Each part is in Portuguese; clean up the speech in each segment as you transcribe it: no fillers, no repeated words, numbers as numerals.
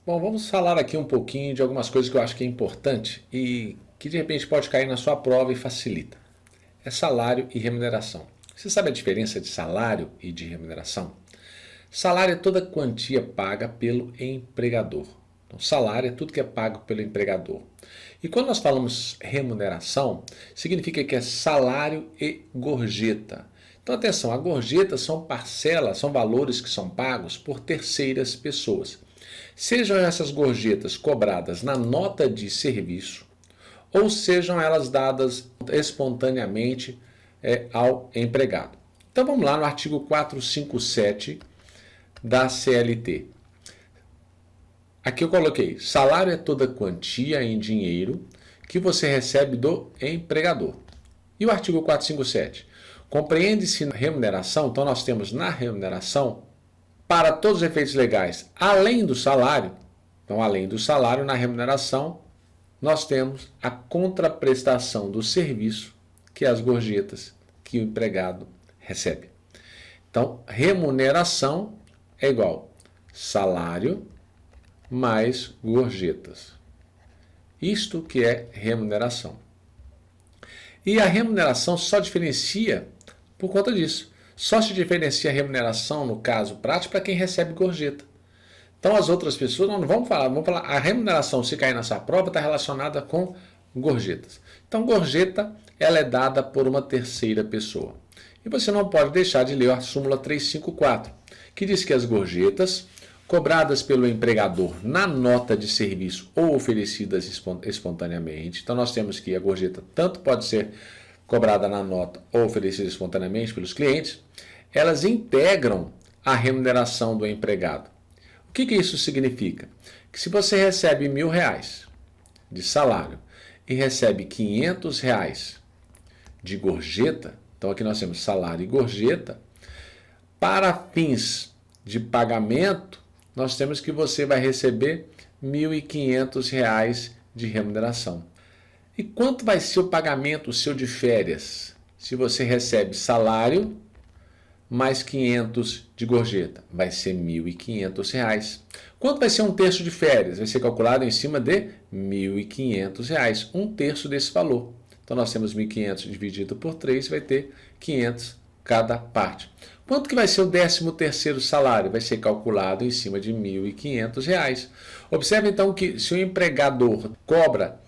Bom, vamos falar aqui um pouquinho de algumas coisas que eu acho que é importante e que de repente pode cair na sua prova e facilita. É salário e remuneração. Você sabe a diferença de salário e de remuneração? Salário é toda quantia paga pelo empregador. Então, salário é tudo que é pago pelo empregador. E quando nós falamos remuneração, significa que é salário e gorjeta. Então, atenção, a gorjeta são parcelas, são valores que são pagos por terceiras pessoas. Sejam essas gorjetas cobradas na nota de serviço ou sejam elas dadas espontaneamente ao empregado. Então vamos lá no artigo 457 da CLT. Aqui eu coloquei, salário é toda quantia em dinheiro que você recebe do empregador. E o artigo 457? Compreende-se remuneração, então nós temos na remuneração, para todos os efeitos legais, além do salário, então além do salário, na remuneração, nós temos a contraprestação do serviço, que é as gorjetas que o empregado recebe. Então, remuneração é igual salário mais gorjetas. Isto que é remuneração. E a remuneração só diferencia por conta disso. Só se diferencia a remuneração, no caso prático, para quem recebe gorjeta. Então, as outras pessoas, não vamos falar, a remuneração, se cair nessa prova, está relacionada com gorjetas. Então, gorjeta, ela é dada por uma terceira pessoa. E você não pode deixar de ler a súmula 354, que diz que as gorjetas, cobradas pelo empregador na nota de serviço ou oferecidas espontaneamente, então nós temos que a gorjeta tanto pode ser cobrada na nota ou oferecida espontaneamente pelos clientes, elas integram a remuneração do empregado. O que isso significa? Que se você recebe R$1.000 de salário e recebe R$500 de gorjeta, então aqui nós temos salário e gorjeta, para fins de pagamento, nós temos que você vai receber R$1.500 de remuneração. E quanto vai ser o pagamento seu de férias? Se você recebe salário mais 500 de gorjeta, vai ser R$1.500. Quanto vai ser um terço de férias? Vai ser calculado em cima de R$1.500, um terço desse valor. Então nós temos 1.500 dividido por 3, vai ter 500 cada parte. Quanto que vai ser o 13º salário? Vai ser calculado em cima de R$1.500. Observe então que se o empregador cobra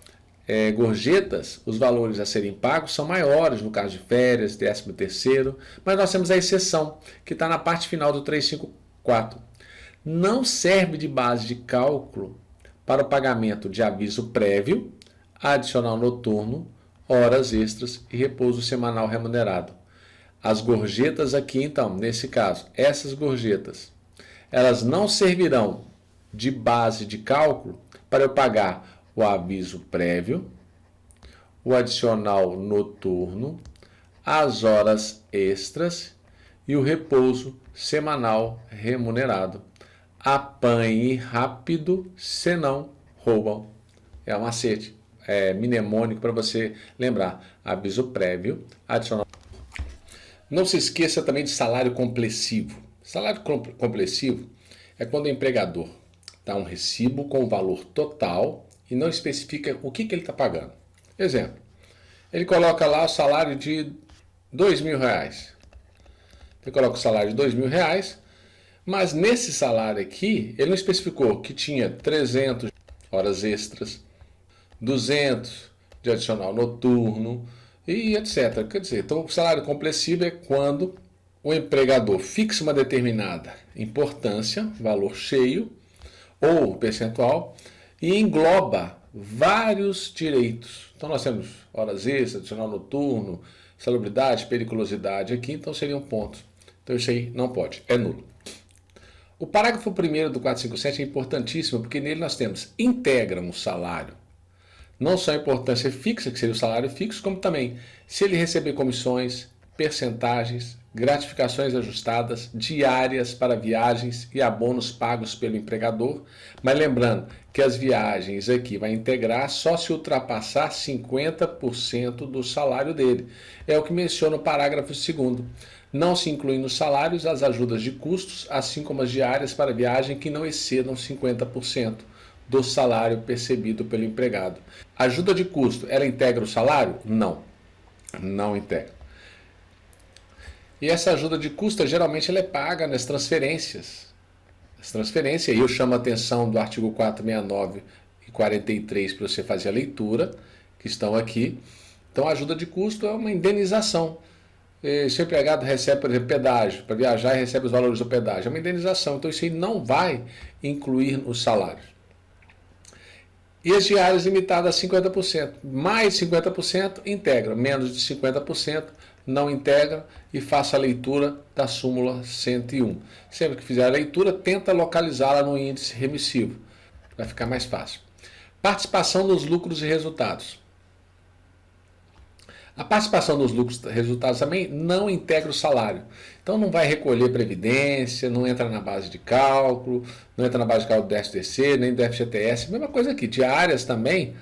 gorjetas, os valores a serem pagos são maiores, no caso de férias, 13º, mas nós temos a exceção, que está na parte final do 354. Não serve de base de cálculo para o pagamento de aviso prévio, adicional noturno, horas extras e repouso semanal remunerado. As gorjetas aqui, então, nesse caso, essas gorjetas, elas não servirão de base de cálculo para eu pagar o aviso prévio, o adicional noturno, as horas extras e o repouso semanal remunerado. Apanhe rápido, senão roubam. É um macete, mnemônico para você lembrar. Aviso prévio, adicional. Não se esqueça também de salário complessivo. Salário complessivo é quando o empregador dá um recibo com o valor total e não especifica o que ele está pagando. Exemplo, ele coloca lá o salário de R$2.000. Ele coloca o salário de R$2.000, mas nesse salário aqui, ele não especificou que tinha 300 horas extras, 200 de adicional noturno e etc. Quer dizer, então o salário complessivo é quando o empregador fixa uma determinada importância, valor cheio ou percentual, e engloba vários direitos. Então nós temos horas extras, adicional noturno, salubridade, periculosidade aqui, então seriam pontos. Então isso aí não pode, é nulo. O parágrafo 1º do 457 é importantíssimo, porque nele nós temos integram o salário. Não só a importância fixa, que seria o salário fixo, como também se ele receber comissões, percentagens, gratificações ajustadas, diárias para viagens e abonos pagos pelo empregador, mas lembrando que as viagens aqui vai integrar só se ultrapassar 50% do salário dele. É o que menciona o parágrafo 2º. Não se incluem nos salários as ajudas de custos, assim como as diárias para viagem que não excedam 50% do salário percebido pelo empregado. Ajuda de custo, ela integra o salário? Não, não integra. E essa ajuda de custo, geralmente, ela é paga nas transferências. As transferências, aí eu chamo a atenção do artigo 469 e 43 para você fazer a leitura, que estão aqui. Então, a ajuda de custo é uma indenização. Se o empregado recebe, por exemplo, pedágio, para viajar e recebe os valores do pedágio, é uma indenização. Então, isso aí não vai incluir os salários. E as diárias limitadas a 50%. Mais 50% integra, menos de 50% não integra, e faça a leitura da súmula 101. Sempre que fizer a leitura, tenta localizá-la no índice remissivo, vai ficar mais fácil. Participação nos lucros e resultados. A participação nos lucros e resultados também não integra o salário. Então não vai recolher previdência, não entra na base de cálculo, não entra na base de cálculo do 10º, nem do FGTS. Mesma coisa aqui, diárias também,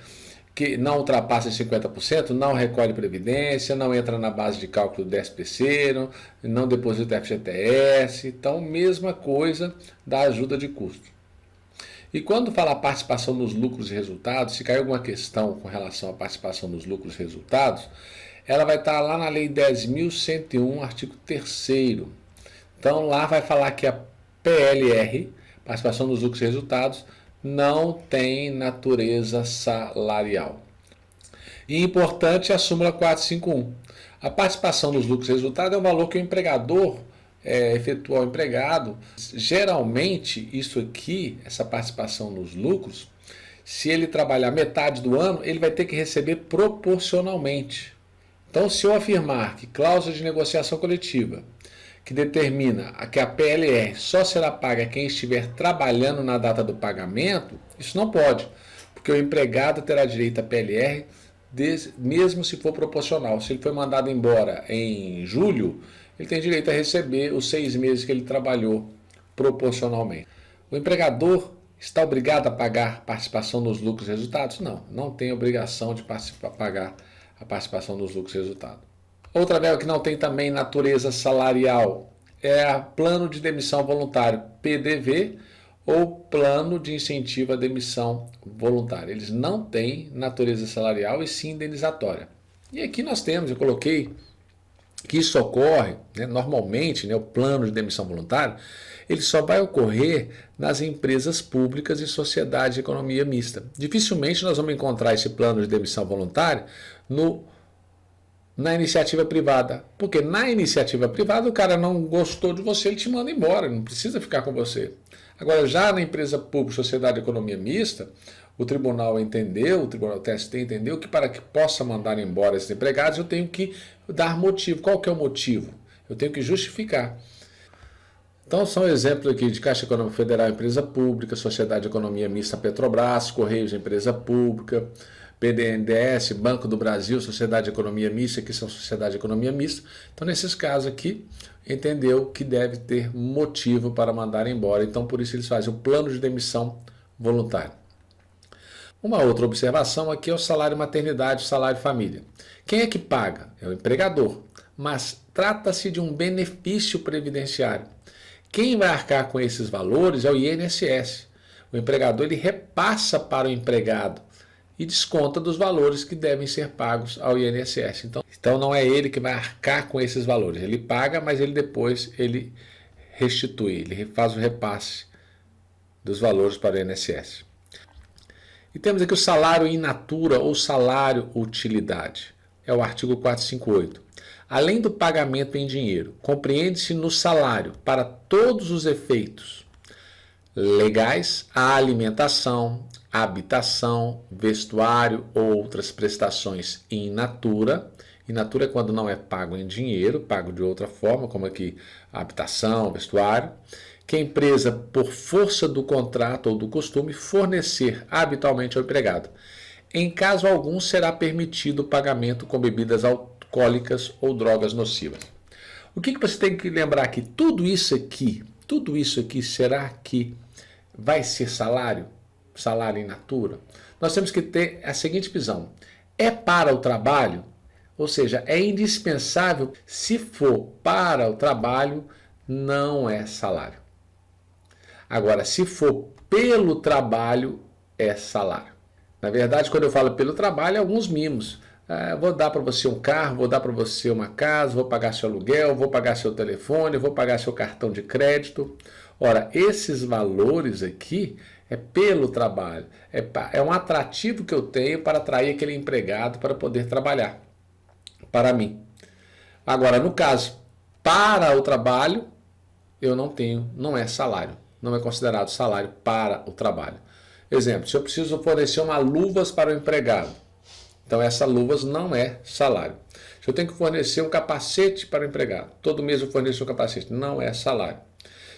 que não ultrapassa 50%, não recolhe previdência, não entra na base de cálculo do 10º, não deposita FGTS. Então, mesma coisa da ajuda de custo. E quando fala participação nos lucros e resultados, se cair alguma questão com relação à participação nos lucros e resultados, ela vai estar lá na Lei 10.101, artigo 3º. Então, lá vai falar que a PLR, participação nos lucros e resultados, não tem natureza salarial. E importante a súmula 451. A participação nos lucros e resultados é um valor que o empregador efetua ao empregado. Geralmente, isso aqui, essa participação nos lucros, se ele trabalhar metade do ano, ele vai ter que receber proporcionalmente. Então, se eu afirmar que cláusula de negociação coletiva, que determina que a PLR só será paga a quem estiver trabalhando na data do pagamento, isso não pode, porque o empregado terá direito à PLR mesmo se for proporcional. Se ele foi mandado embora em julho, ele tem direito a receber os 6 meses que ele trabalhou proporcionalmente. O empregador está obrigado a pagar participação nos lucros e resultados? Não, não tem obrigação de pagar a participação nos lucros e resultados. Outra verba que não tem também natureza salarial é o plano de demissão voluntário, PDV, ou plano de incentivo à demissão voluntária. Eles não têm natureza salarial e sim indenizatória. E aqui nós temos, eu coloquei que isso ocorre, normalmente, o plano de demissão voluntária, ele só vai ocorrer nas empresas públicas e sociedade de economia mista. Dificilmente nós vamos encontrar esse plano de demissão voluntária na iniciativa privada. Porque na iniciativa privada o cara não gostou de você, ele te manda embora, não precisa ficar com você. Agora, já na empresa pública, sociedade de economia mista, o tribunal entendeu, o tribunal TST entendeu que para que possa mandar embora esses empregados, eu tenho que dar motivo. Qual que é o motivo? Eu tenho que justificar. Então, são exemplos aqui de Caixa Econômica Federal, empresa pública, sociedade de economia mista, Petrobras, Correios, empresa pública, BNDES, Banco do Brasil, sociedade de economia mista, que são sociedade de economia mista. Então, nesses casos aqui, entendeu que deve ter motivo para mandar embora. Então, por isso eles fazem o plano de demissão voluntário. Uma outra observação aqui é o salário maternidade, o salário família. Quem é que paga? É o empregador, mas trata-se de um benefício previdenciário. Quem vai arcar com esses valores é o INSS. O empregador ele repassa para o empregado e desconta dos valores que devem ser pagos ao INSS. Então não é ele que vai arcar com esses valores. Ele paga, mas ele depois restitui, ele faz o repasse dos valores para o INSS. E temos aqui o salário in natura ou salário utilidade. É o artigo 458. Além do pagamento em dinheiro, compreende-se no salário, para todos os efeitos legais, a alimentação, a habitação, vestuário ou outras prestações in natura. In natura é quando não é pago em dinheiro, pago de outra forma, como aqui a habitação, vestuário, que a empresa, por força do contrato ou do costume, fornecer habitualmente ao empregado. Em caso algum, será permitido o pagamento com bebidas alcoólicas ou drogas nocivas. O que você tem que lembrar aqui? Tudo isso aqui, será que vai ser salário? Salário in natura? Nós temos que ter a seguinte visão. É para o trabalho? Ou seja, é indispensável. Se for para o trabalho, não é salário. Agora, se for pelo trabalho, é salário. Na verdade, quando eu falo pelo trabalho, é alguns mimos. Vou dar para você um carro, vou dar para você uma casa, vou pagar seu aluguel, vou pagar seu telefone, vou pagar seu cartão de crédito. Ora, esses valores aqui é pelo trabalho. É um atrativo que eu tenho para atrair aquele empregado para poder trabalhar para mim. Agora, no caso, para o trabalho, eu não tenho, não é salário. Não é considerado salário para o trabalho. Exemplo, se eu preciso fornecer uma luvas para o empregado, então essa luvas não é salário. Se eu tenho que fornecer um capacete para o empregado, todo mês eu forneço um capacete, não é salário.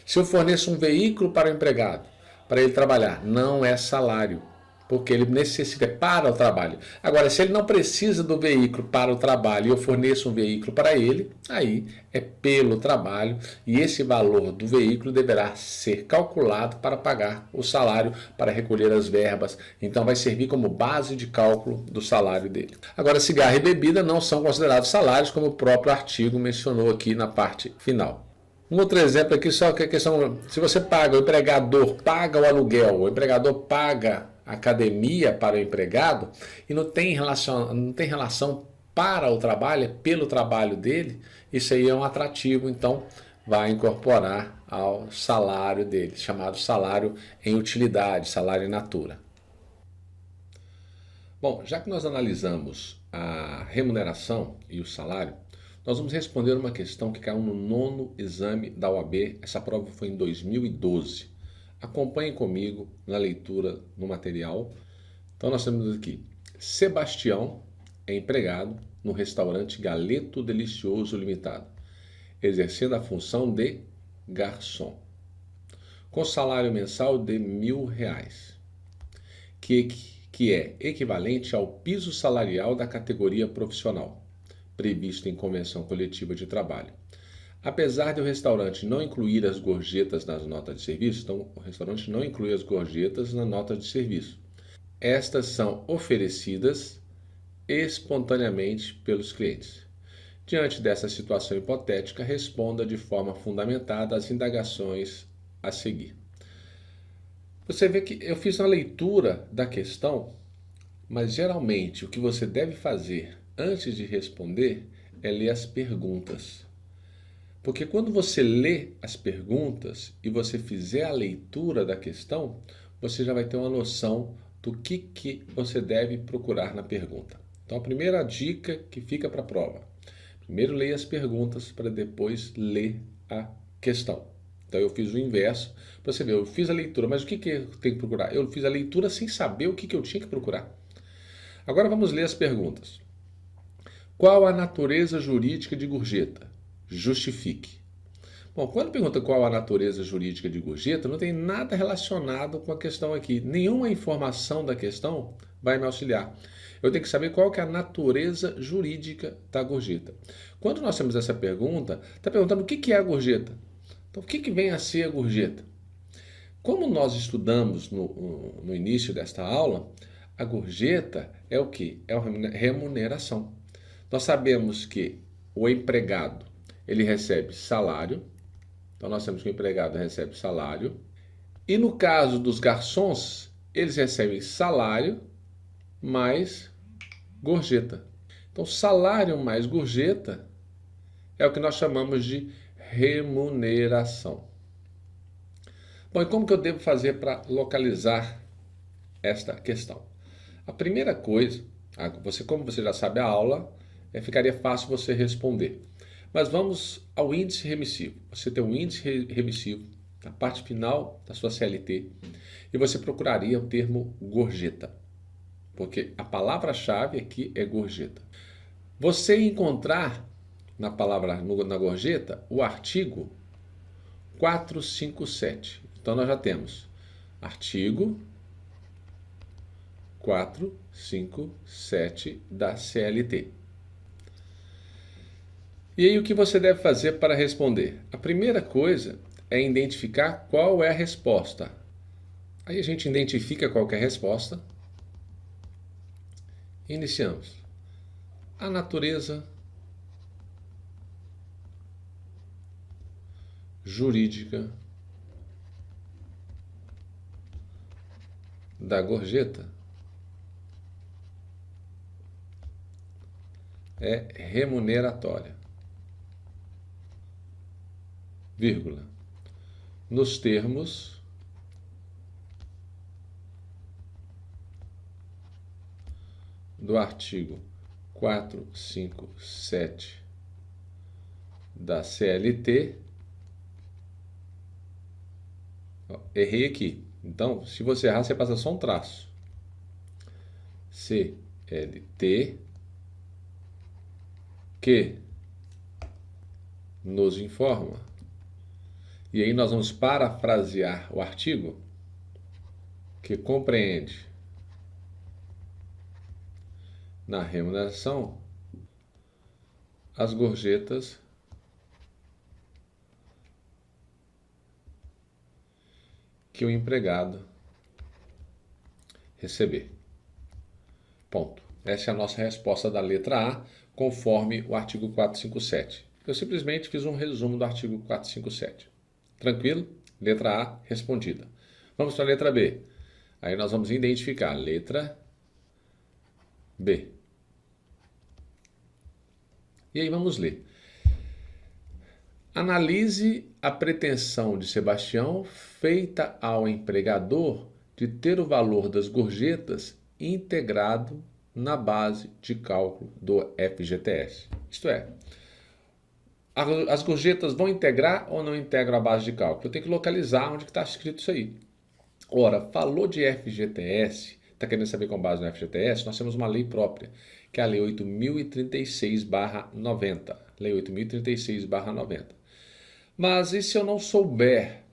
Se eu forneço um veículo para o empregado, para ele trabalhar, não é salário, porque ele necessita para o trabalho. Agora, se ele não precisa do veículo para o trabalho e eu forneço um veículo para ele, aí é pelo trabalho e esse valor do veículo deverá ser calculado para pagar o salário, para recolher as verbas. Então, vai servir como base de cálculo do salário dele. Agora, cigarro e bebida não são considerados salários, como o próprio artigo mencionou aqui na parte final. Um outro exemplo aqui, só que a questão, se você paga, o empregador paga o aluguel, o empregador paga a academia para o empregado e não tem relação para o trabalho, é pelo trabalho dele, isso aí é um atrativo, então vai incorporar ao salário dele, chamado salário em utilidade, salário in natura. Bom, já que nós analisamos a remuneração e o salário, nós vamos responder uma questão que caiu no 9º exame da OAB. Essa prova foi em 2012. Acompanhem comigo na leitura no material. Então nós temos aqui, Sebastião é empregado no restaurante Galeto Delicioso Limitado, exercendo a função de garçom, com salário mensal de R$1.000, que é equivalente ao piso salarial da categoria profissional, previsto em convenção coletiva de trabalho. Apesar de o restaurante não incluir as gorjetas nas notas de serviço, então o restaurante não inclui as gorjetas na nota de serviço. Estas são oferecidas espontaneamente pelos clientes. Diante dessa situação hipotética, responda de forma fundamentada às indagações a seguir. Você vê que eu fiz uma leitura da questão, mas geralmente o que você deve fazer antes de responder é ler as perguntas. Porque quando você lê as perguntas e você fizer a leitura da questão, você já vai ter uma noção do que você deve procurar na pergunta. Então a primeira dica que fica para a prova: primeiro leia as perguntas para depois ler a questão. Então eu fiz o inverso para você ver, eu fiz a leitura, mas o que eu tenho que procurar? Eu fiz a leitura sem saber o que eu tinha que procurar. Agora vamos ler as perguntas. Qual a natureza jurídica de gorjeta? Justifique. Bom, quando pergunta qual a natureza jurídica de gorjeta, não tem nada relacionado com a questão aqui. Nenhuma informação da questão vai me auxiliar. Eu tenho que saber qual que é a natureza jurídica da gorjeta. Quando nós temos essa pergunta, está perguntando o que é a gorjeta. Então, o que vem a ser a gorjeta? Como nós estudamos no início desta aula, a gorjeta é o quê? É a remuneração. Nós sabemos que o empregado, ele recebe salário. Então, nós temos que o empregado recebe salário. E no caso dos garçons, eles recebem salário mais gorjeta. Então, salário mais gorjeta é o que nós chamamos de remuneração. Bom, e como que eu devo fazer para localizar esta questão? A primeira coisa, como você já sabe a aula, ficaria fácil você responder. Mas vamos ao índice remissivo. Você tem um índice remissivo na parte final da sua CLT e você procuraria o termo gorjeta, porque a palavra-chave aqui é gorjeta. Você encontrar na gorjeta o artigo 457. Então nós já temos artigo 457 da CLT. E aí o que você deve fazer para responder? A primeira coisa é identificar qual é a resposta. Aí a gente identifica qual é a resposta. Iniciamos. a natureza jurídica da gorjeta é remuneratória, vírgula, nos termos do artigo 457 da CLT. Errei aqui. Então, se você errar, você passa só um traço. CLT que nos informa. E aí nós vamos parafrasear o artigo que compreende na remuneração as gorjetas que o empregado receber. Ponto. Essa é a nossa resposta da letra A, conforme o artigo 457. Eu simplesmente fiz um resumo do artigo 457. Tranquilo? Letra A respondida. Vamos para a letra B. Aí nós vamos identificar a letra B. E aí vamos ler. Analise a pretensão de Sebastião feita ao empregador de ter o valor das gorjetas integrado na base de cálculo do FGTS. Isto é, as gorjetas vão integrar ou não integram a base de cálculo? Eu tenho que localizar onde está escrito isso aí. Ora, falou de FGTS, está querendo saber com base no FGTS? Nós temos uma lei própria, que é a Lei 8.036/90. Lei 8.036/90. Mas e se eu não souber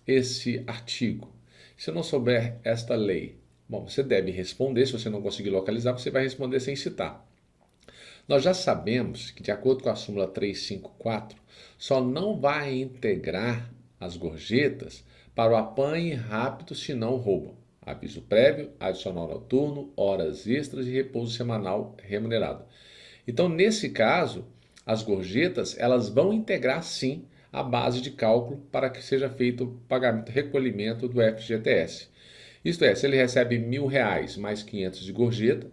esse artigo? Se eu não souber esta lei? Bom, você deve responder, se você não conseguir localizar, você vai responder sem citar. Nós já sabemos que, de acordo com a súmula 354, só não vai integrar as gorjetas para o apanhe rápido se não roubam. Aviso prévio, adicional noturno, horas extras e repouso semanal remunerado. Então, nesse caso, as gorjetas elas vão integrar sim a base de cálculo para que seja feito o pagamento, recolhimento do FGTS. Isto é, se ele recebe R$1.000 mais 500 de gorjeta,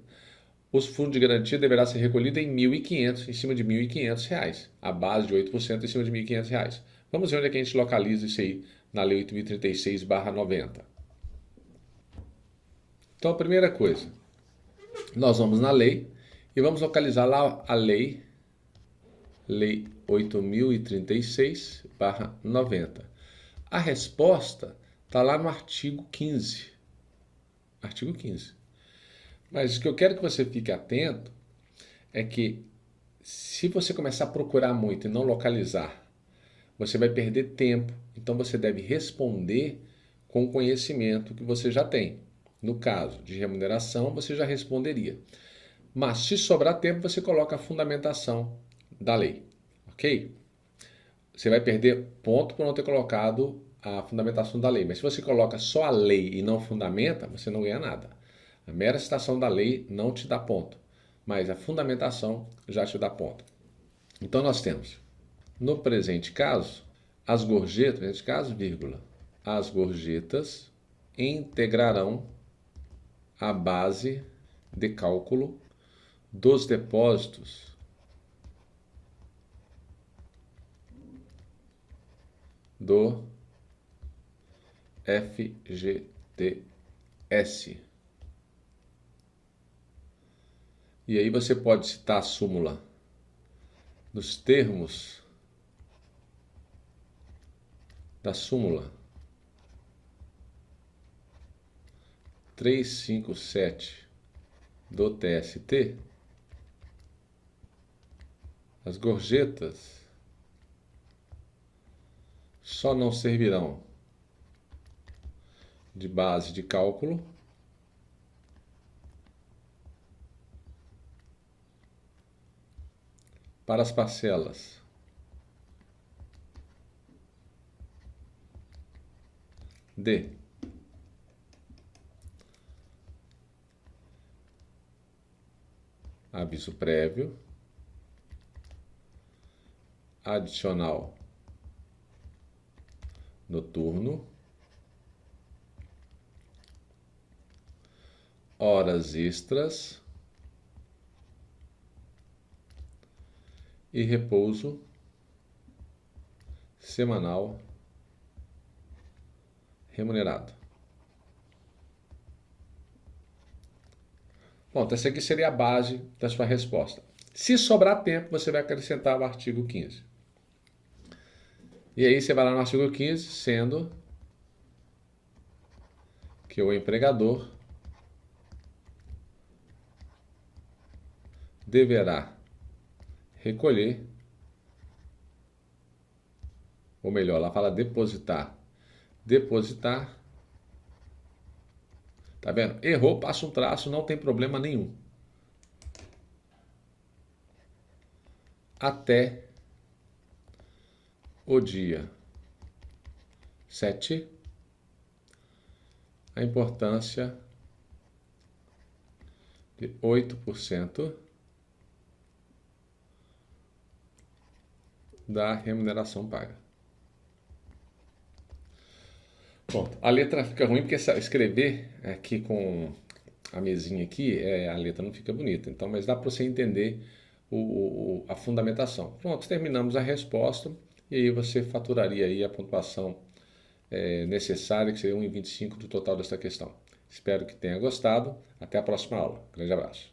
os fundos de garantia deverá ser recolhido em 1.500, em cima de R$1.500, a base de 8% em cima de R$1.500. Vamos ver onde é que a gente localiza isso aí na Lei 8.036/90. Então, a primeira coisa, nós vamos na lei e vamos localizar lá a lei 8.036/90. A resposta está lá no artigo 15. Artigo 15. Mas o que eu quero que você fique atento é que se você começar a procurar muito e não localizar, você vai perder tempo. Então você deve responder com o conhecimento que você já tem. No caso de remuneração, você já responderia. Mas se sobrar tempo, você coloca a fundamentação da lei, ok? Você vai perder ponto por não ter colocado a fundamentação da lei. Mas se você coloca só a lei e não fundamenta, você não ganha nada. A mera citação da lei não te dá ponto, mas a fundamentação já te dá ponto. Então nós temos, no presente caso, as gorjetas, nesse caso, vírgula, as gorjetas integrarão a base de cálculo dos depósitos do FGTS. E aí você pode citar a súmula nos termos da súmula 357 do TST. As gorjetas só não servirão de base de cálculo para as parcelas de aviso prévio, adicional noturno, horas extras e repouso semanal remunerado. Bom, então essa aqui seria a base da sua resposta. Se sobrar tempo, você vai acrescentar o artigo 15. E aí você vai lá no artigo 15, sendo que o empregador deverá recolher, ou melhor, ela fala depositar. Depositar. Tá vendo? Errou, passa um traço, não tem problema nenhum. Até o dia 7, a importância de 8% da remuneração paga. Bom, a letra fica ruim porque escrever aqui com a mesinha aqui, a letra não fica bonita. Então, mas dá para você entender a fundamentação. Pronto, terminamos a resposta e aí você faturaria aí a pontuação necessária, que seria 1,25 do total desta questão. Espero que tenha gostado. Até a próxima aula. Grande abraço.